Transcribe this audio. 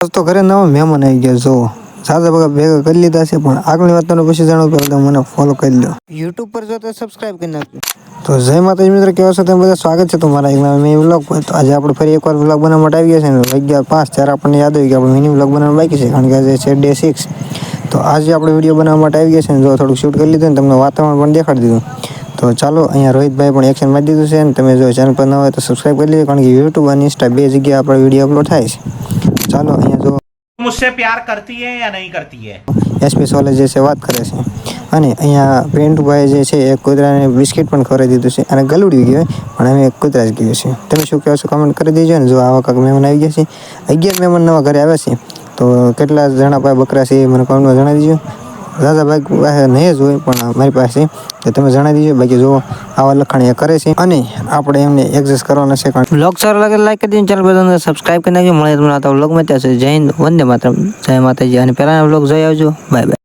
તો ઘરે નવા મહેમાન આવી ગયા જો સાદા ભગા ભેગા કરી લીધા છે પણ આગળની વાત તમને પછી જાણો તો મને ફોલો કરી લો યુટ્યુબ પર જો તો સબસ્ક્રાઇબ કરી નાખજો તો જય માતાજી મિત્રો કેવો છો તમે બધા સ્વાગત છે તમારા એક મેં વ્લોગ તો આજે આપણે ફરી એકવાર વ્લોગ બનાવવા માટે આવી ગયા છે ને 11:05 ત્યારે આપણને યાદ આવી કે આપણે મિની વ્લોગ બનાવવાનું બાકી છે કારણ કે આજે છે ડે 6 તો આજે આપણે વિડીયો બનાવવા માટે આવી ગયા છે ને જો થોડુંક શૂટ કરી લીધું ને તમને વાતાવરણ પણ દેખાડી દીધું તો ચાલો અહીંયા રોહિતભાઈ પણ એક્શન મારી દીધું છે અને તમે જો ચેનલ પર ન હોય તો સબસ્ક્રાઇબ કરી લેજો કારણ કે યુટ્યુબ અને ઇન્સ્ટા બે જગ્યાએ આપણે વિડીયો અપલોડ થાય છે ચાલો અહીંયા જો मुझसे प्यार करती है या नहीं करती है એસપી સોલે જે છે વાત કરે છે અને અહીંયા પ્રિન્ટુભાઈ જે છે એ કૂતરાને બિસ્કિટ પણ ખવડાવી દીધું છે અને ગલુડી ગયું પણ અમે કૂતરા જ ગયું છે તમે શું કહો છો કમેન્ટ કરી દેજો ને જો આવા કાંક મહેમાન આવી ગયા છે 11 મહેમાન નવા ઘરે આવ્યા છે તો કેટલા જણા પાસે બકરા છે એ મને કમેન્ટમાં જણાવી દીજો દાદાભાઈ પાસે નહીં જ હોય પણ મારી પાસે તો તમે જણાવી દીજો બાકી જો આવા લખાણ એ કરે છે અને આપણે એમને એડજસ્ટ કરવાના છે કારણ બ્લોગ સારો લાગે લાઈક કરી દીજો ચેનલ પર સબસ્ક્રાઇબ કરી નાખજો મળે તમને આ બ્લોગમાં ત્યાં જય હિન્દ વંદે માતરમ જય માતાજી અને પહેલાના બ્લોગ જોઈ આવજો બાય બાય